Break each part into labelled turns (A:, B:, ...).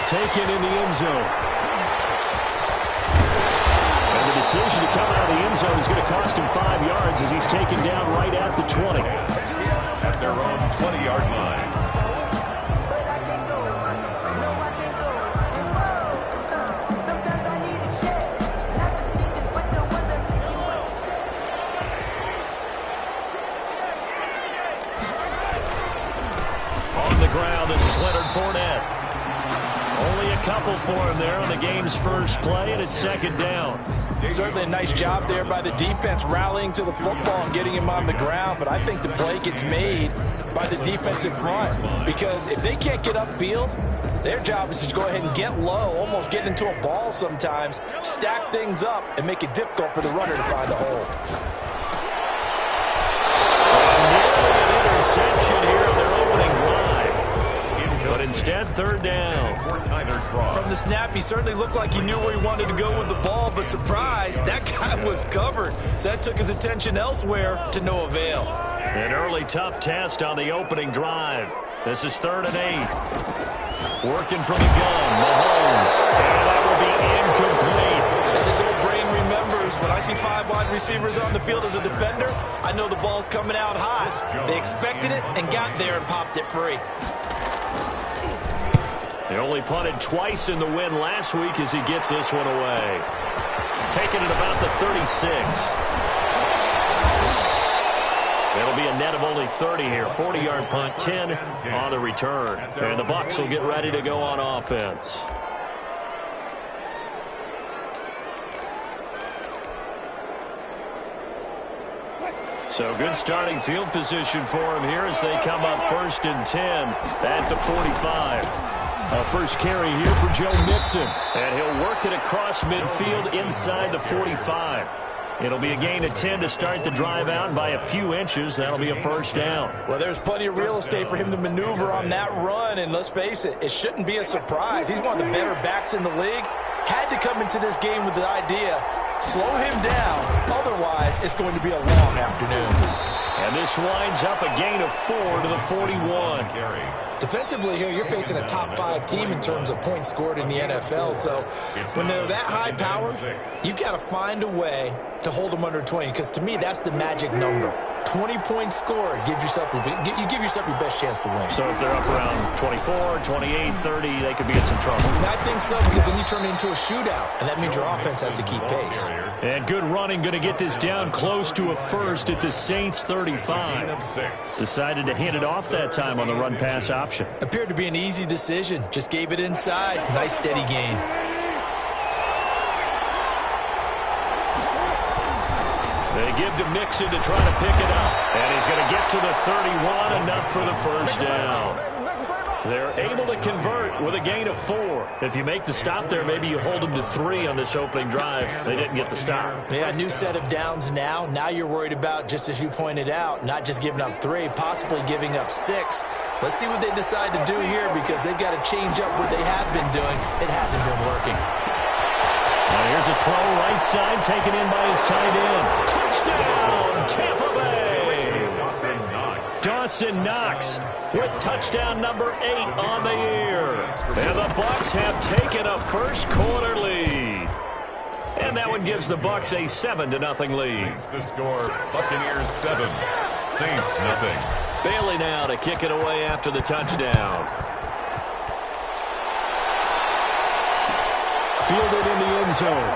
A: taken in the end zone. And the decision to come out of the end zone is going to cost him 5 yards as he's taken down right at the 20.
B: At their own 20-yard line.
A: On the ground, this is Leonard Fournette. Only a couple for him there on the game's first play, and it's second down.
C: Certainly a nice job there by the defense rallying to the football and getting him on the ground, but I think the play gets made by the defensive front because if they can't get upfield, their job is to go ahead and get low, almost get into a ball sometimes, stack things up, and make it difficult for the runner to find a hole.
A: Nearly an interception here on their opening drive. But instead, third down.
C: From the snap, he certainly looked like he knew where he wanted to go with the ball, but surprise, that guy was covered. So that took his attention elsewhere to no avail.
A: An early tough test on the opening drive. This is 3rd and 8. Working from the gun, Mahomes. And that will be incomplete.
C: As his old brain remembers, when I see 5 wide receivers on the field as a defender, I know the ball's coming out hot. They expected it and got there and popped it free.
A: They only punted twice in the win last week as he gets this one away. Taking it about the 36. It'll be a net of only 30 here. 40-yard punt, 10 on the return. And the Bucs will get ready to go on offense. So good starting field position for him here as they come up 1st and 10 at the 45. A first carry here for Joe Mixon. And he'll work it across midfield inside the 45. It'll be a gain of 10 to start the drive out by a few inches. That'll be a first down.
C: Well, there's plenty of real estate for him to maneuver on that run. And let's face it, it shouldn't be a surprise. He's one of the better backs in the league. Had to come into this game with the idea, slow him down. Otherwise, it's going to be a long afternoon.
A: And this winds up a gain of 4 to the 41.
C: Defensively here, you're facing a top-5 team in terms of points scored in the NFL. So when they're that high power, you've got to find a way to hold them under 20. Because to me, that's the magic number. 20 points scored gives yourself you give yourself your best chance to win.
A: So if they're up around 24, 28, 30, they could be in some trouble.
C: I think so, because then you turn it into a shootout, and that means your offense has to keep pace.
A: And good running, going to get this down close to a first at the Saints 35. Decided to hand it off that time on the run-pass option.
C: Appeared to be an easy decision. Just gave it inside. Nice steady gain.
A: They give to Mixon to try to pick it up. And he's going to get to the 31, enough for the first down. They're able to convert with a gain of 4. If you make the stop there, maybe you hold them to 3 on this opening drive. They didn't get the stop.
C: Yeah, new set of downs now. Now you're worried about, just as you pointed out, not just giving up 3, possibly giving up 6. Let's see what they decide to do here, because they've got to change up what they have been doing. It hasn't been working.
A: Now here's a throw right side, taken in by his tight end. Touchdown, Tampa Bay! Dawson Knox with touchdown number 8 on the year. And the Bucs have taken a first quarter lead. And that one gives the Bucs a 7-0 lead.
B: The score, Buccaneers 7, Saints nothing.
A: Bailey now to kick it away after the touchdown. Fielded in the end zone.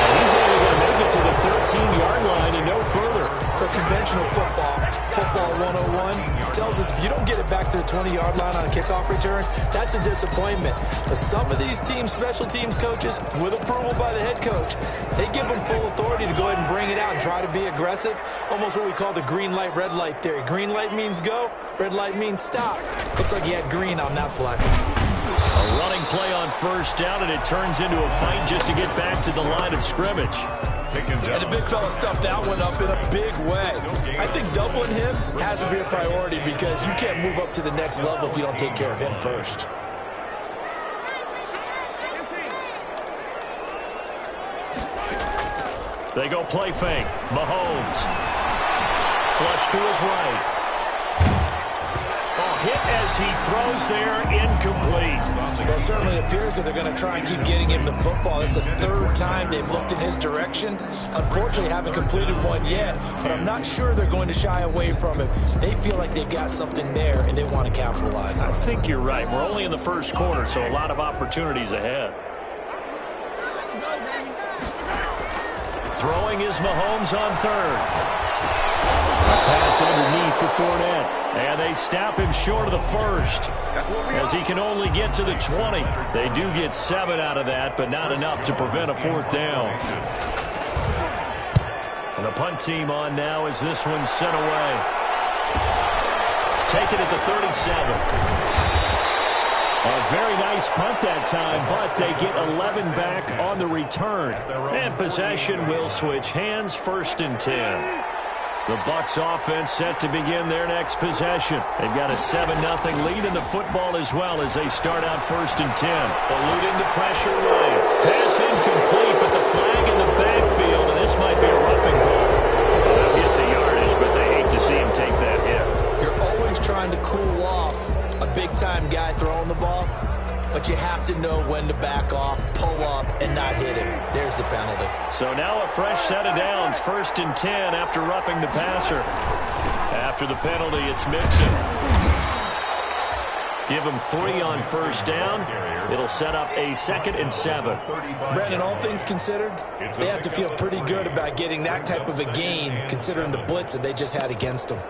A: And he's only going to make it to the 13-yard line and no further.
C: For conventional football 101 tells us if you don't get it back to the 20-yard line on a kickoff return, that's a disappointment. But some of these teams, special teams coaches, with approval by the head coach, they give them full authority to go ahead and bring it out and try to be aggressive. Almost what we call the green light, red light theory. Green light means go, red light means stop. Looks like he had green on that play.
A: A running play on first down, and it turns into a fight just to get back to the line of scrimmage.
C: And the big fella stuffed that one up in a big way. I think doubling him has to be a priority, because you can't move up to the next level if you don't take care of him first.
A: They go play fake. Mahomes. Flush to his right. Oh, hit as he throws there, incomplete.
C: Well, it certainly appears that they're going to try and keep getting him the football. It's the third time they've looked in his direction. Unfortunately, haven't completed one yet, but I'm not sure they're going to shy away from it. They feel like they've got something there, and they want to capitalize on it.
A: I think you're right. We're only in the first quarter, so a lot of opportunities ahead. Throwing is Mahomes on third. A pass underneath for Fournette. And they stop him short of the first, as he can only get to the 20. They do get 7 out of that, but not enough to prevent a fourth down. And the punt team on now as this one's sent away. Take it at the 37. A very nice punt that time, but they get 11 back on the return. And possession will switch hands, 1st and 10. The Bucs offense set to begin their next possession. They've got a 7-0 lead in the football as well as they start out 1st and 10. Eluding the pressure right. Pass incomplete, but the flag in the backfield, and this might be a roughing call. They'll get the yardage, but they hate to see him take that hit.
C: You're always trying to cool off a big-time guy throwing the ball, but you have to know when to back off, pull up, and not hit him. There's the penalty.
A: So now a fresh set of downs, 1st and 10 after roughing the passer. After the penalty, it's Mixon. Give him 3 on 1st down. It'll set up a 2nd and 7.
C: Brandon, all things considered, they have to feel pretty good about getting that type of a gain, considering the blitz that they just had against them.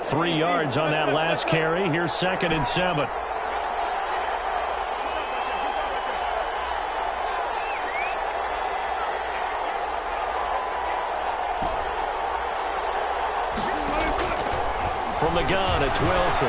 A: Three yards on that last carry. Here's 2nd and 7. From the gun, it's Wilson.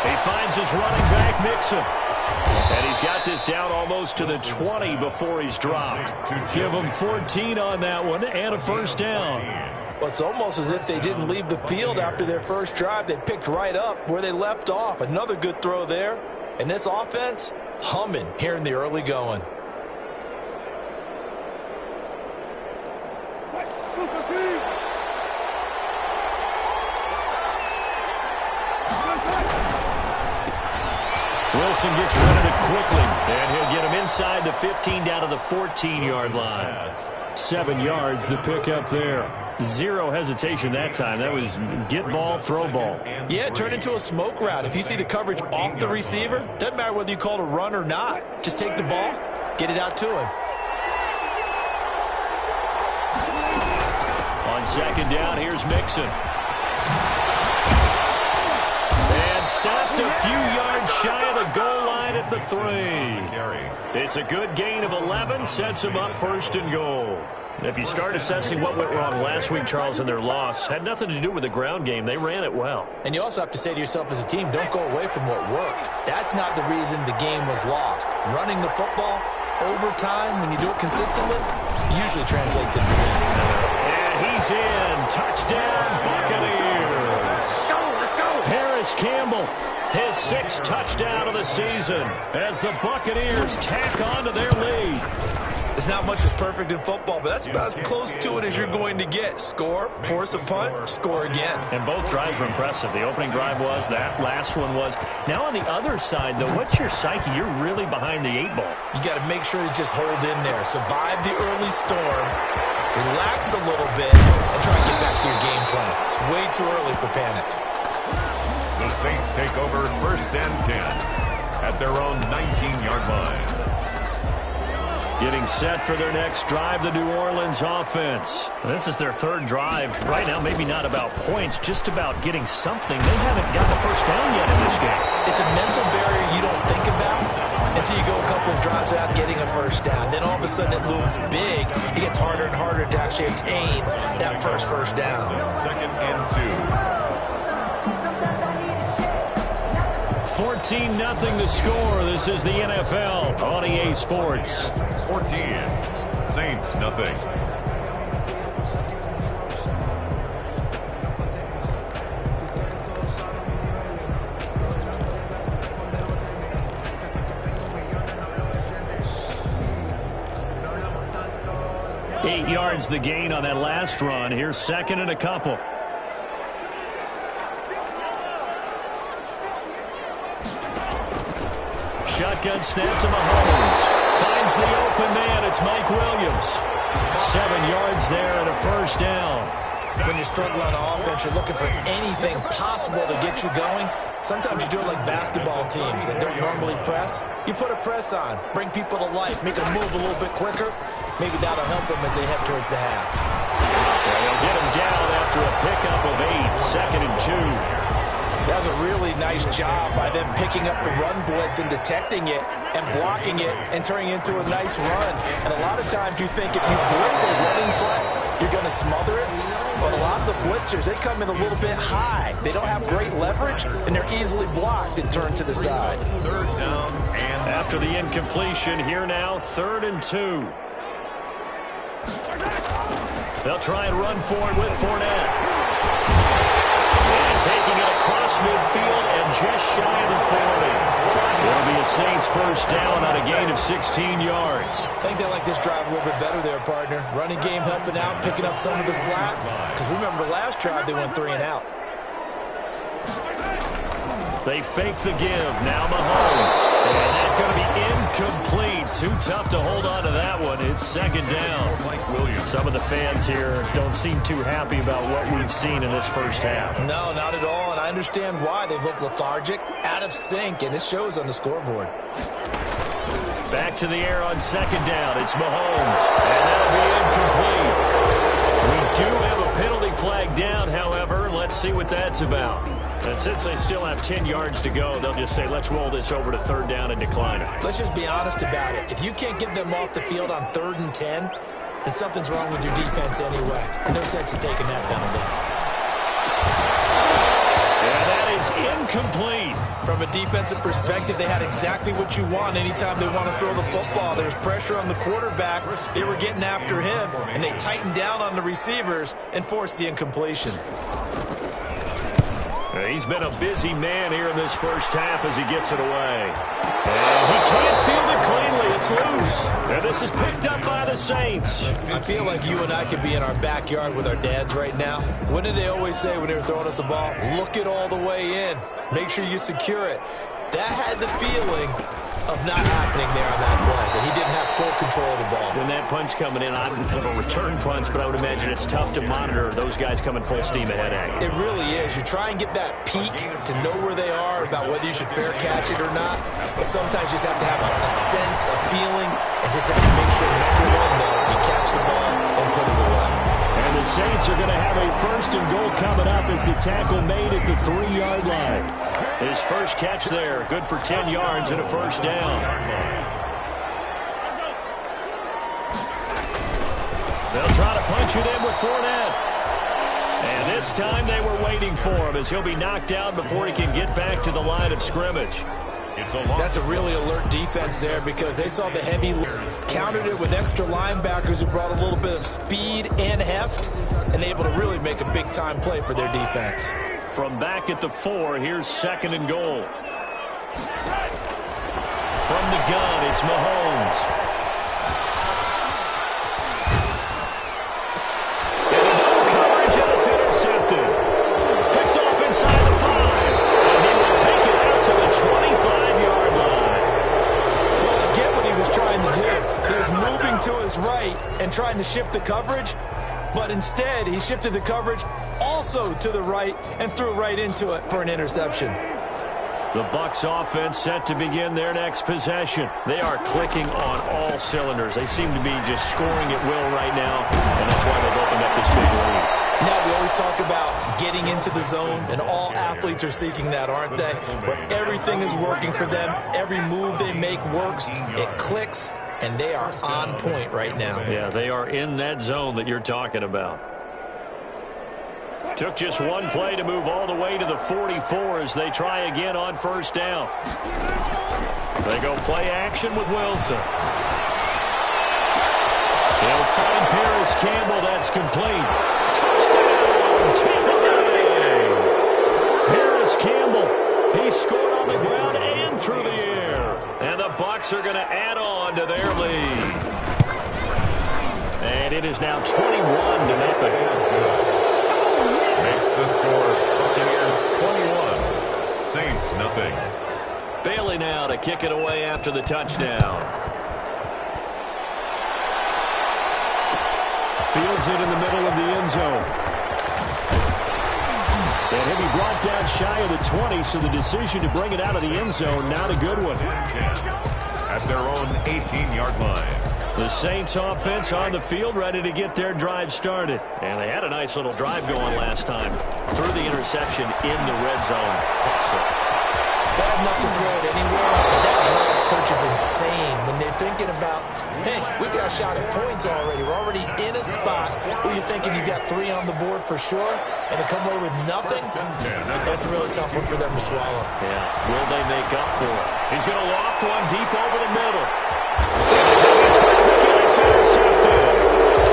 A: He finds his running back, Mixon. And he's got this down almost to the 20 before he's dropped. Give him 14 on that one and a 1st down.
C: Well, it's almost as if they didn't leave the field after their first drive. They picked right up where they left off. Another good throw there. And this offense, humming here in the early going.
A: Wilson gets rid of it quickly, and he'll get him inside the 15 down to the 14-yard line. 7 yards, the pickup there. 0 hesitation that time. That was get ball, throw ball.
C: Yeah, it turned into a smoke route. If you see the coverage off the receiver, doesn't matter whether you call it a run or not. Just take the ball, get it out to him.
A: On 2nd down, here's Mixon. And stopped a few yards shy of the goal line at the 3. It's a good gain of 11, sets him up 1st and goal. If you start assessing what went wrong last week, Charles, in their loss, had nothing to do with the ground game. They ran it well.
C: And you also have to say to yourself as a team, don't go away from what worked. That's not the reason the game was lost. Running the football over time, when you do it consistently, usually translates into wins.
A: And he's in. Touchdown, Buccaneers.
C: Let's go.
A: Paris Campbell, his 6th touchdown of the season as the Buccaneers tack on to their lead.
C: There's not much that's perfect in football, but that's about as close to it as you're going to get. Score, force a punt, score again.
A: And both drives were impressive. The opening drive was, that last one was. Now on the other side, though, what's your psyche? You're really behind the 8 ball.
C: You got to make sure you just hold in there. Survive the early storm, relax a little bit, and try and get back to your game plan. It's way too early for panic.
B: The Saints take over 1st and 10 at their own 19-yard line.
A: Getting set for their next drive, the New Orleans offense. This is their 3rd drive. Right now, maybe not about points, just about getting something. They haven't got the 1st down yet in this game.
C: It's a mental barrier you don't think about until you go a couple of drives without getting a 1st down. Then all of a sudden it looms big. It gets harder and harder to actually attain that first down.
B: 2nd and 2.
A: 14-0 the score. This is the NFL on EA Sports.
B: 14. Saints, nothing.
A: 8 yards the gain on that last run. Here's second and a couple. Shotgun snap to Mahomes. Finds the open man. It's Mike Williams. 7 yards there and a first down.
C: When you're struggling on offense, you're looking for anything possible to get you going. Sometimes you do it like basketball teams that don't normally press. You put a press on, bring people to life, make them move a little bit quicker. Maybe that'll help them as they head towards the half.
A: Well, they'll get him down after a pickup of 8, second and 2.
C: That was a really nice job by them picking up the run blitz and detecting it and blocking it and turning it into a nice run. And a lot of times you think if you blitz a running play, you're going to smother it. But a lot of the blitzers, they come in a little bit high. They don't have great leverage, and they're easily blocked and turned to the side.
B: Third down and
A: after the incompletion, here now, 3rd and 2. They'll try and run for it with Fournette. And taking it across midfield and just shy of the 40. It'll be a Saints first down on a gain of 16 yards.
C: I think they like this drive a little bit better there, partner. Running game helping out, picking up some of the slack. Because remember, last drive they went 3 and out.
A: They fake the give. Now Mahomes. And that's going to be incomplete. Too tough to hold on to that one. It's second down.
B: Mike Williams.
A: Some of the fans here don't seem too happy about what we've seen in this first half.
C: No, not at all. And I understand why. They've looked lethargic, out of sync, and it shows on the scoreboard.
A: Back to the air on second down. It's Mahomes. And that'll be incomplete. We do have a penalty flag down, however. Let's see what that's about. And since they still have 10 yards to go, they'll just say, let's roll this over to 3rd down and decline it.
C: Let's just be honest about it. If you can't get them off the field on 3rd and 10, then something's wrong with your defense anyway. No sense in taking that penalty.
A: And that is incomplete.
C: From a defensive perspective, they had exactly what you want anytime they want to throw the football. There's pressure on the quarterback. They were getting after him, and they tightened down on the receivers and forced the incompletion.
A: He's been a busy man here in this first half as he gets it away. And he can't field it cleanly. It's loose. And this is picked up by the Saints.
C: I feel like you and I could be in our backyard with our dads right now. What did they always say when they were throwing us the ball? Look it all the way in. Make sure you secure it. That had the feeling of not happening there on that play, that he didn't have full control of the ball.
A: When that punch coming in, I don't have a return punch, but I would imagine it's tough to monitor those guys coming full steam ahead at you.
C: It really is. You try and get that peek to know where they are, about whether you should fair catch it or not. But sometimes you just have to have a sense, a feeling, and just have to make sure number one, though, you catch the ball and put it away.
A: And the Saints are going to have a 1st and goal coming up as the tackle made at the 3-yard line. His first catch there, good for 10 yards and a first down. They'll try to punch it in with Fournette. And this time they were waiting for him as he'll be knocked out before he can get back to the line of scrimmage.
C: That's a really alert defense there because they saw the heavy, countered it with extra linebackers who brought a little bit of speed and heft and able to really make a big-time play for their defense.
A: From back at the 4, here's 2nd and goal. From the gun, it's Mahomes. And no coverage, and it's intercepted. Picked off inside the 5. And he will take it out to the 25-yard line.
C: Well, I get what he was trying to do. He was moving to his right and trying to shift the coverage, but instead he shifted the coverage also to the right and threw right into it for an interception.
A: The Bucs offense set to begin their next possession. They are clicking on all cylinders. They seem to be just scoring at will right now, and that's why they've opened up this big lead.
C: Now, we always talk about getting into the zone, and all athletes are seeking that, aren't they? Where everything is working for them. Every move they make works. It clicks, and they are on point right now.
A: Yeah, they are in that zone that you're talking about. Took just one play to move all the way to the 44 as they try again on 1st down. They go play action with Wilson. They'll find Paris Campbell. That's complete. Touchdown, Tampa Bay. Paris Campbell, he scored on the ground and through the air. And the Bucs are going to add on to their lead. And it is now 21-0.
B: Makes the score Buccaneers 21, Saints nothing.
A: Bailey now to kick it away after the touchdown. Fields it in the middle of the end zone. And he'll be brought down shy of the 20, so the decision to bring it out of the end zone, not a good one.
B: At their own 18-yard line.
A: The Saints offense on the field, ready to get their drive started. And they had a nice little drive going last time. Threw the interception in the red zone. Costly.
C: Bad enough to throw it anywhere, but that drives coaches insane when they're thinking about, hey, we got a shot at points already. We're already in a spot where you're thinking you got 3 on the board for sure, and to come away with nothing, that's a really tough one for them to swallow.
A: Yeah, will they make up for it? He's going to loft one deep over the middle. It's intercepted.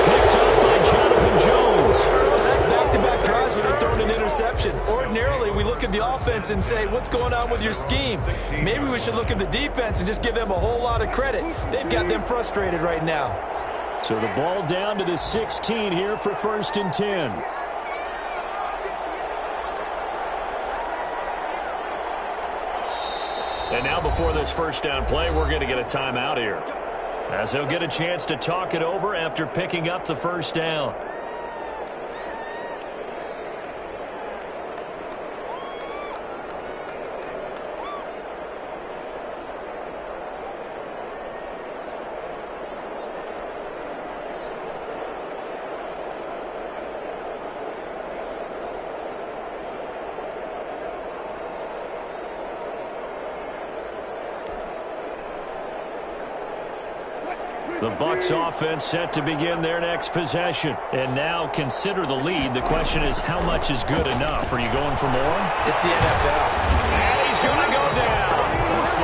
A: Picked up by Jonathan Jones.
C: So that's back-to-back drives where they've thrown an interception. Ordinarily, we look at the offense and say, what's going on with your scheme? Maybe we should look at the defense and just give them a whole lot of credit. They've got them frustrated right now.
A: So the ball down to the 16 here for 1st and 10. And now before this first down play, we're going to get a timeout here, as he'll get a chance to talk it over after picking up the first down. The Bucs offense set to begin their next possession. And now consider the lead. The question is, how much is good enough? Are you going for more?
C: It's the NFL.
A: And he's going to go down.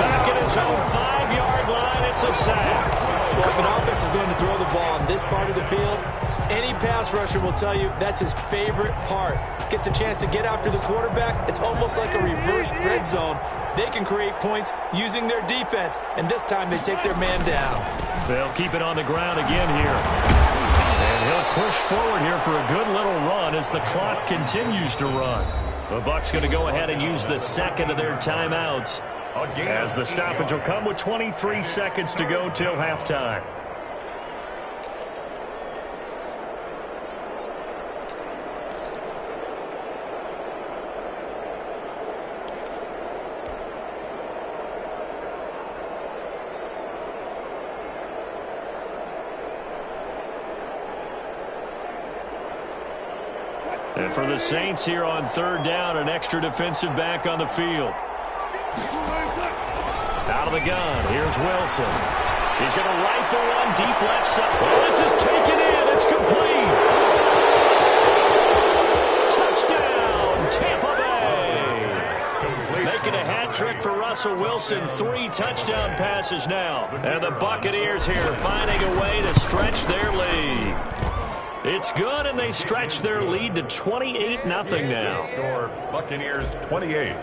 A: Back at his own 5-yard line. It's a sack.
C: Well, if an offense is going to throw the ball on this part of the field, any pass rusher will tell you that's his favorite part. Gets a chance to get after the quarterback. It's almost like a reverse red zone. They can create points using their defense, and this time they take their man down.
A: They'll keep it on the ground again here. And he'll push forward here for a good little run as the clock continues to run. The Bucs going to go ahead and use the second of their timeouts, as the stoppage will come with 23 seconds to go till halftime. And for the Saints here on 3rd down, an extra defensive back on the field. Out of the gun, here's Wilson. He's going to rifle one deep left side. Oh, this is taken in. It's complete. Touchdown, Tampa Bay. Making a hat trick for Russell Wilson. 3 touchdown passes now. And the Buccaneers here finding a way to stretch their lead. It's good, and they stretch their lead to 28-0 now.
B: Score Buccaneers 28,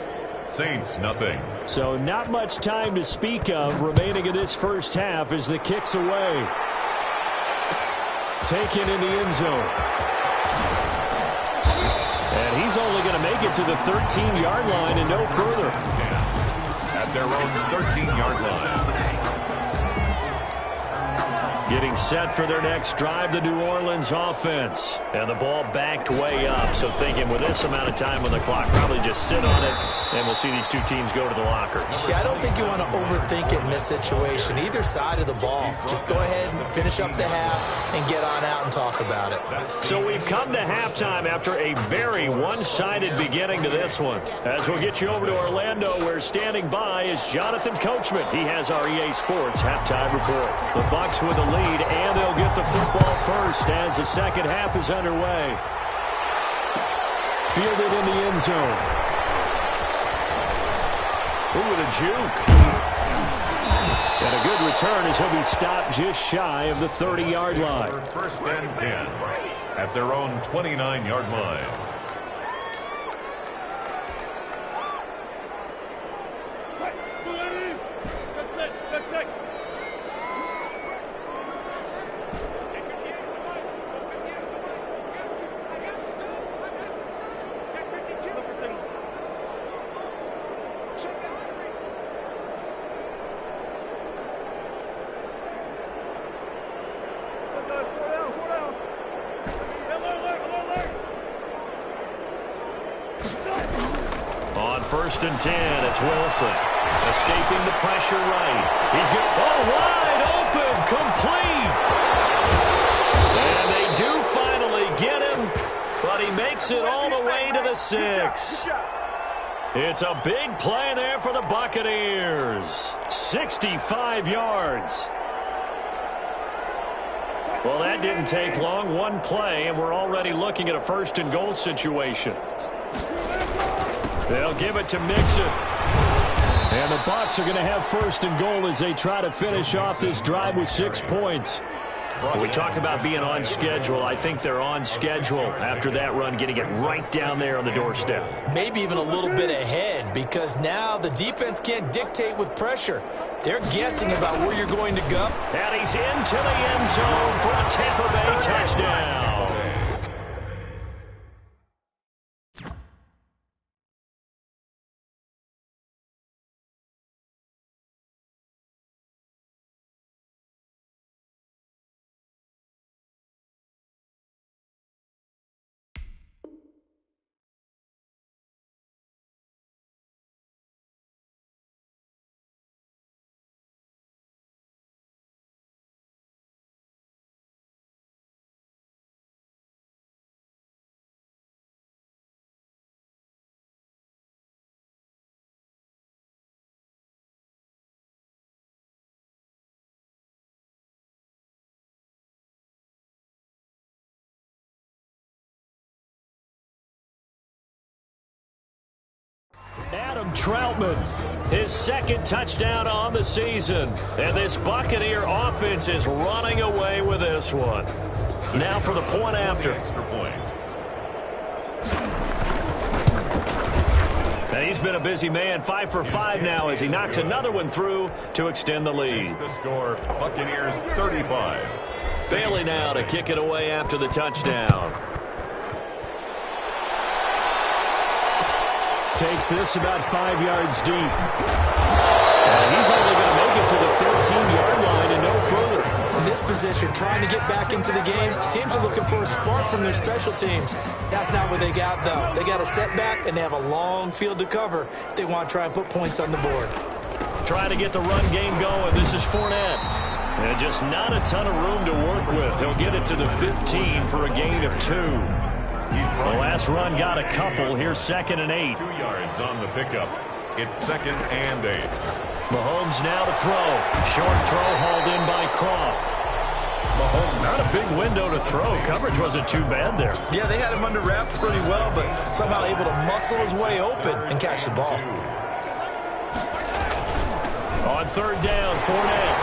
B: Saints nothing.
A: So not much time to speak of remaining in this first half as the kick's away. Taken in the end zone. And he's only going to make it to the 13-yard line and no further.
B: At their own 13-yard line.
A: Getting set for their next drive, the New Orleans offense. And the ball backed way up, so thinking with this amount of time on the clock, probably just sit on it, and we'll see these two teams go to the lockers.
C: Yeah, I don't think you want to overthink it in this situation, either side of the ball. Just go ahead and finish up the half and get on out and talk about it.
A: So we've come to halftime after a very one-sided beginning to this one. As we'll get you over to Orlando, where standing by is Jonathan Coachman. He has our EA Sports halftime report. The Bucs with the lead, and they'll get the football first as the second half is underway. Fielded in the end zone. Ooh, with a juke. And a good return as he'll be stopped just shy of the 30-yard line.
B: First and 10 at their own 29-yard line.
A: first and 10. It's Wilson. Escaping the pressure right. He's going wide open, complete. And they do finally get him, but he makes it all the way to the 6. It's a big play there for the Buccaneers. 65 yards. Well, that didn't take long. One play, and we're already looking at a first and goal situation. They'll give it to Mixon. And the Bucs are going to have first and goal as they try to finish off this drive with 6 points. When we talk about being on schedule, I think they're on schedule after that run, getting it right down there on the doorstep.
C: Maybe even a little bit ahead, because now the defense can't dictate with pressure. They're guessing about where you're going to go.
A: And he's into the end zone for a Tampa Bay touchdown. Adam Troutman, his second touchdown on the season. And this Buccaneer offense is running away with this one. Now for the point after. And he's been a busy man, 5 for 5 now as he knocks another one through to extend the lead.
B: The score, Buccaneers 35.
A: Bailey now to kick it away after the touchdown. Takes this about 5 yards deep. And he's only going to make it to the 13-yard line and no further.
C: In this position, trying to get back into the game, teams are looking for a spark from their special teams. That's not what they got, though. They got a setback, and they have a long field to cover if they want to try and put points on the board.
A: Trying to get the run game going. This is Fournette. And just not a ton of room to work with. He'll get it to the 15 for a gain of 2. The last run got a couple. Here's 2nd and 8.
B: 2 yards on the pickup. It's 2nd and 8.
A: Mahomes now to throw. Short throw hauled in by Croft. Mahomes, not a big window to throw. Coverage wasn't too bad there.
C: Yeah, they had him under wraps pretty well, but somehow able to muscle his way open and catch the ball.
A: On 3rd down, Fournette.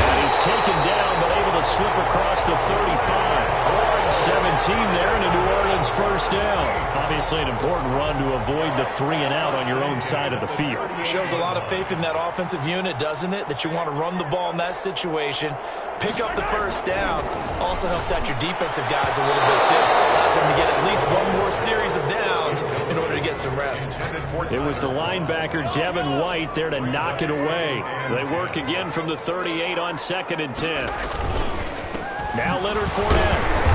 A: And he's taken down, but able to slip across the 35. 17 there and a New Orleans first down. Obviously an important run to avoid the 3 and out on your own side of the field.
C: Shows a lot of faith in that offensive unit, doesn't it? That you want to run the ball in that situation. Pick up the first down. Also helps out your defensive guys a little bit too. Allows them to get at least one more series of downs in order to get some rest.
A: It was the linebacker Devin White there to knock it away. They work again from the 38 on 2nd and 10. Now Leonard Fournette.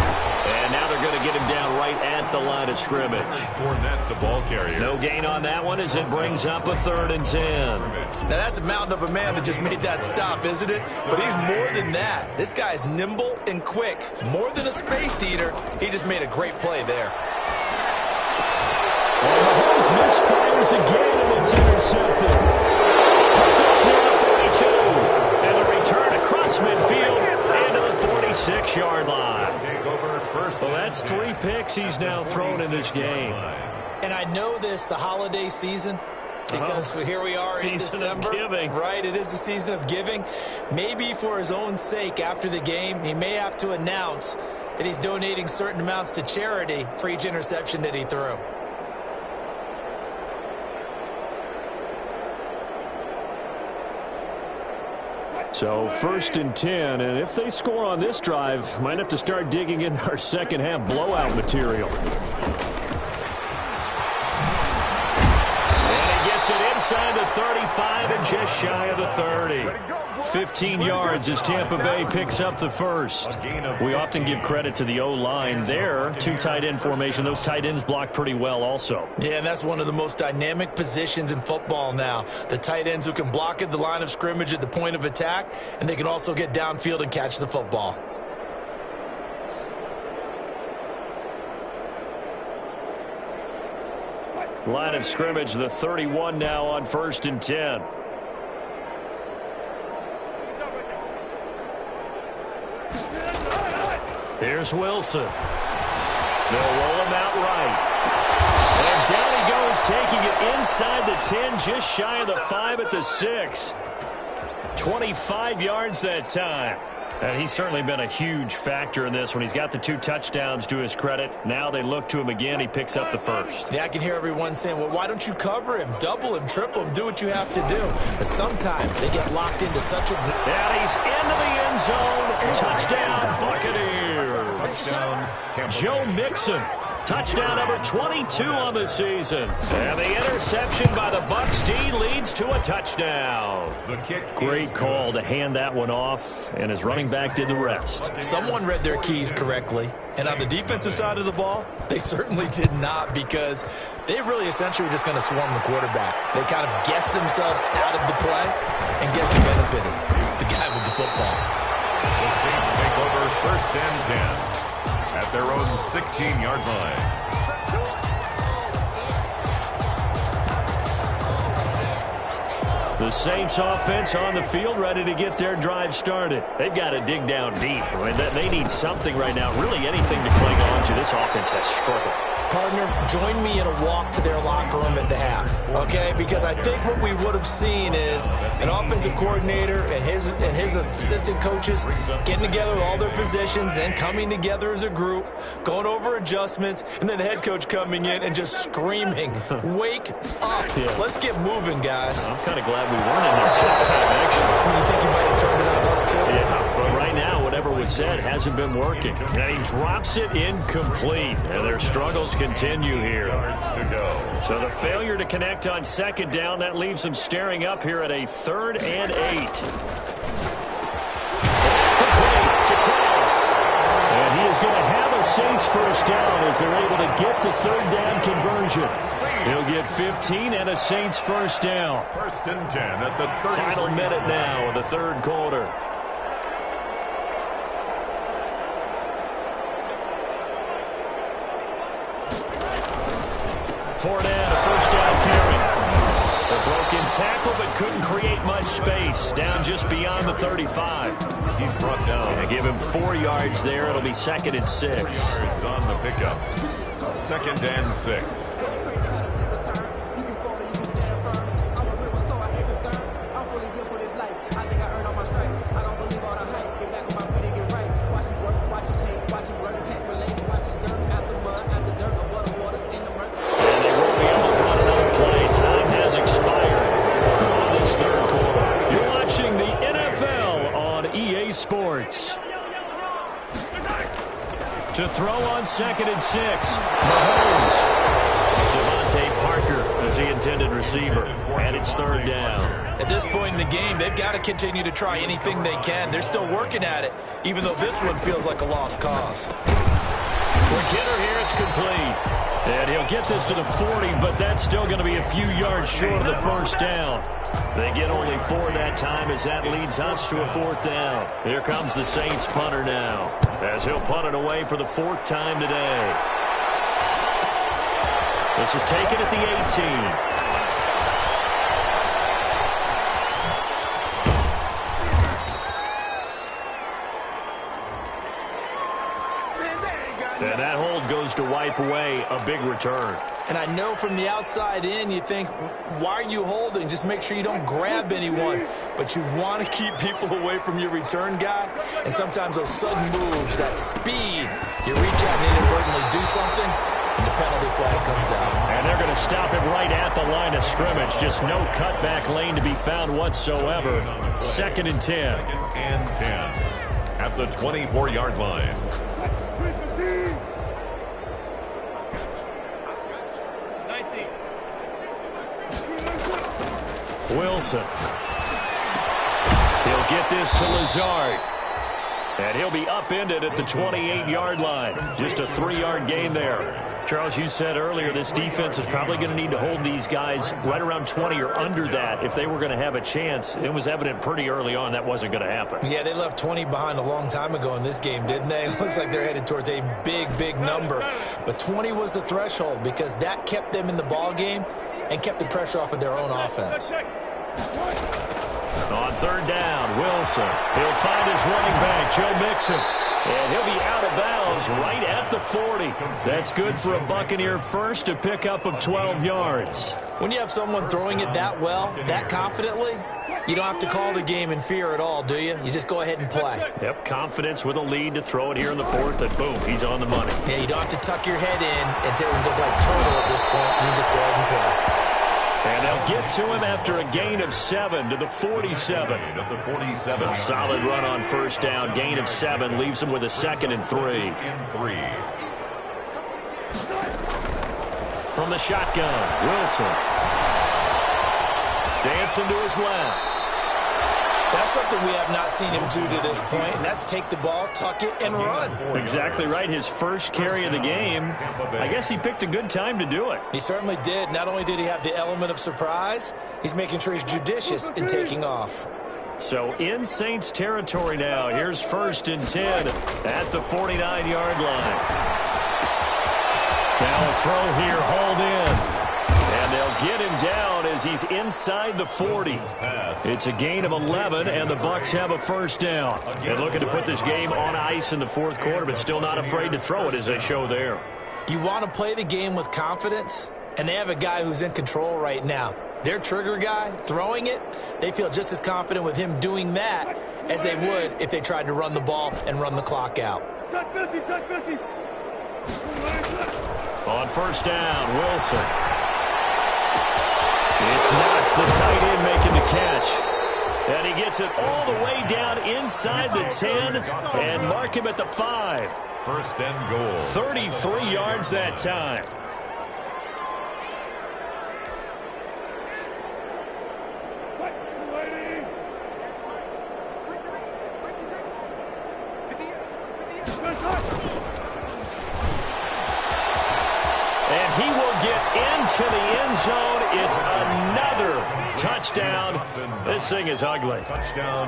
A: And now they're going to get him down right at the line of scrimmage.
B: Fournette, the ball carrier.
A: No gain on that one as it brings up a 3rd and 10.
C: Now that's a mountain of a man that just made that stop, isn't it? But he's more than that. This guy's nimble and quick. More than a space eater. He just made a great play there.
A: And Mahomes misfires again, and it's intercepted. Punter near the 42. And the return across midfield into the 46-yard line. So that's 3 picks he's now thrown in this game.
C: And I know this, the holiday season, because here we are in December.
A: Season of giving.
C: Right, it is the season of giving. Maybe for his own sake after the game, he may have to announce that he's donating certain amounts to charity for each interception that he threw.
A: So 1st and 10, and if they score on this drive, might have to start digging in our second half blowout material. And he gets it inside the 35 and just shy of the 30. 15 yards as Tampa Bay picks up the first. We often give credit to the O-line there. 2 tight end formation. Those tight ends block pretty well also.
C: Yeah, and that's one of the most dynamic positions in football now. The tight ends who can block at the line of scrimmage at the point of attack, and they can also get downfield and catch the football.
A: Line of scrimmage, the 31 now on 1st and 10. Here's Wilson. They'll roll him out right. And down he goes, taking it inside the 10, just shy of the 5 at the 6. 25 yards that time. And he's certainly been a huge factor in this when he's got the 2 touchdowns to his credit. Now they look to him again. He picks up the first.
C: Yeah, I can hear everyone saying, well, why don't you cover him, double him, triple him, do what you have to do. But sometimes they get locked into such a...
A: And he's into the end zone. Touchdown, Buccaneers.
B: Touchdown,
A: Joe Mixon. Touchdown number 22 on the season. And the interception by the Bucs D leads to a touchdown. Great call to hand that one off, and his running back did the rest.
C: Someone read their keys correctly, and on the defensive side of the ball, they certainly did not, because they really essentially were just going to swarm the quarterback. They kind of guessed themselves out of the play, and guess who benefited? The guy with the football.
B: The Saints take over 1st and 10. At their own 16-yard line.
A: The Saints offense on the field, ready to get their drive started. They've got to dig down deep. I mean, they need something right now, really anything to cling on to. This offense has struggled.
C: Partner, join me in a walk to their locker room at the half, okay? Because I think what we would have seen is an offensive coordinator and his assistant coaches getting together with all their positions, then coming together as a group, going over adjustments, and then the head coach coming in and just screaming, wake up. Yeah. Let's get moving, guys.
A: I'm kind of glad we weren't in there halftime action.
C: You think you might have turned it on us, too?
A: Yeah, but right now, whatever was said hasn't been working. And he drops it incomplete, and their struggles continue here. So the failure to connect on 2nd down, that leaves them staring up here at a 3rd and 8. That's complete to Kraft. And he is going to have a Saints first down as they're able to get the 3rd down conversion. He'll get 15 and a Saints first down.
B: 1st and 10 at the 30.
A: Final minute now of the 3rd quarter. Fournette, a first down carry. A broken tackle, but couldn't create much space. Down just beyond the 35.
B: He's brought down.
A: They give him 4 yards there. It'll be 2nd and 6.
B: It's on the pickup. 2nd and 6.
A: Sports. To throw on 2nd and 6. Mahomes. Devontae Parker is the intended receiver. And it's 3rd down.
C: At this point in the game, they've got to continue to try anything they can. They're still working at it, even though this one feels like a lost cause.
A: Quick hitter here, it's complete. And he'll get this to the 40, but that's still going to be a few yards short of the first down. They get only 4 that time as that leads us to a 4th down. Here comes the Saints punter now as he'll punt it away for the 4th time today. This is taken at the 18. And that hold goes to wipe away a big return.
C: And I know from the outside in, you think, why are you holding? Just make sure you don't grab anyone. But you want to keep people away from your return guy. And sometimes those sudden moves, that speed, you reach out and inadvertently do something, and the penalty flag comes out.
A: And they're going to stop it right at the line of scrimmage. Just no cutback lane to be found whatsoever. 2nd and 10.
B: 2nd and 10 at the 24-yard line.
A: Wilson. He'll get this to Lazard. And he'll be upended at the 28-yard line. Just a 3-yard gain there. Charles, you said earlier this defense is probably going to need to hold these guys right around 20 or under that if they were going to have a chance. It was evident pretty early on that wasn't going to happen.
C: Yeah, they left 20 behind a long time ago in this game, didn't they? It looks like they're headed towards a big number. But 20 was the threshold because that kept them in the ball game and kept the pressure off of their own offense.
A: On third down, Wilson. He'll find his running back, Joe Mixon. And he'll be out of bounds right at the 40. That's good for a Buccaneer first, a pickup of 12 yards.
C: When you have someone throwing it that well, that confidently, you don't have to call the game in fear at all, do you? You just go ahead and play.
A: Yep, confidence with a lead to throw it here in the fourth, and boom, he's on the money.
C: Yeah, you don't have to tuck your head in and look like turtle at this point. You just go ahead and play.
A: And they'll get to him after a gain of 7 to the 47. A solid run on first down. Gain of 7 leaves him with a 2nd and 3. From the shotgun, Wilson. Dancing to his left.
C: That's something we have not seen him do to this point, and that's take the ball, tuck it, and run.
A: Exactly right. His first carry of the game. I guess he picked a good time to do it.
C: He certainly did. Not only did he have the element of surprise, he's making sure he's judicious in taking off.
A: So in Saints territory now. Here's 1st and 10 at the 49-yard line. Now a throw here, hauled in. And they'll get him down as he's inside the 40. It's a gain of 11, and the Bucs have a first down. And looking to put this game on ice in the fourth quarter, but still not afraid to throw it as they show there.
C: You want to play the game with confidence, and they have a guy who's in control right now. Their trigger guy, throwing it, they feel just as confident with him doing that as they would if they tried to run the ball and run the clock out.
A: On first down, Wilson. It's Knox, the tight end, making the catch. And he gets it all the way down inside the 10 and mark him at the 5.
B: 1st and goal.
A: 33 yards that time. And he will get into the end zone. It's another touchdown. This thing is ugly.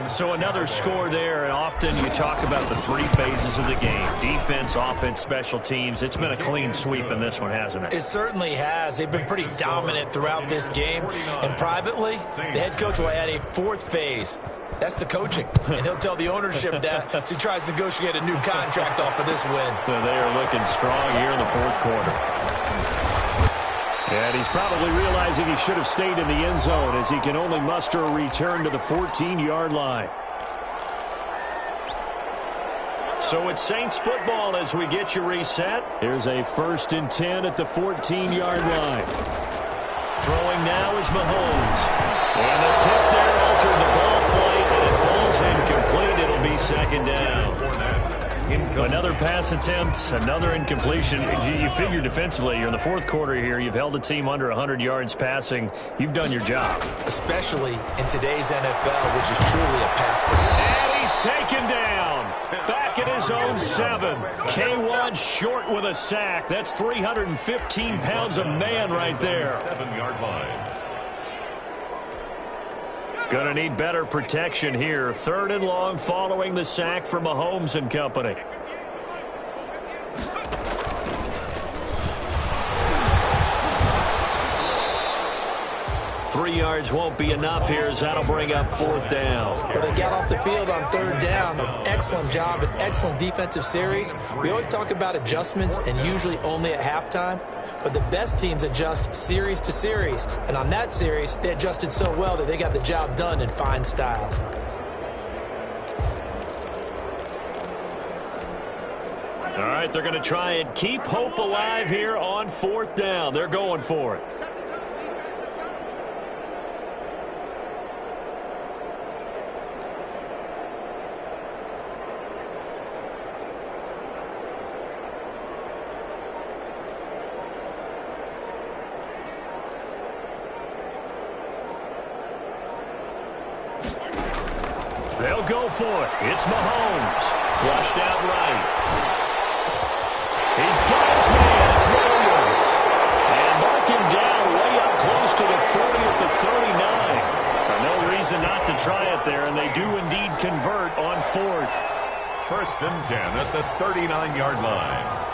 A: So another score there, and often you talk about the 3 phases of the game. Defense, offense, special teams. It's been a clean sweep in this one, hasn't it?
C: It certainly has. They've been pretty dominant throughout this game. And privately, the head coach will add a 4th phase. That's the coaching. And he'll tell the ownership that as he tries to negotiate a new contract off of this win.
A: Well, they are looking strong here in the fourth quarter. And he's probably realizing he should have stayed in the end zone as he can only muster a return to the 14-yard line. So it's Saints football as we get you reset. Here's a 1st and 10 at the 14-yard line. Throwing now is Mahomes. And the tip there altered the ball flight, and it falls incomplete. It'll be 2nd down. Another pass attempt, another incompletion. You figure defensively, you're in the fourth quarter here. You've held the team under 100 yards passing. You've done your job.
C: Especially in today's NFL, which is truly a pass game.
A: And he's taken down. Back at his own 7. K1 short with a sack. That's 315 pounds of man right there.
B: 7-yard line.
A: Gonna need better protection here. 3rd and long following the sack from Mahomes and company. Three yards won't be enough here as that'll bring up 4th down.
C: Well, they got off the field on 3rd down. Excellent job, an excellent defensive series. We always talk about adjustments and usually only at halftime. But the best teams adjust series to series. And on that series, they adjusted so well that they got the job done in fine style.
A: All right, they're going to try and keep hope alive here on 4th down. They're going for it. They'll go for it. It's Mahomes. Flushed out right. He's got his man. It's Williams. And mark him down way up close to the 40 at the 39. No reason not to try it there, and they do indeed convert on 4th.
B: 1st and 10 at the 39-yard line.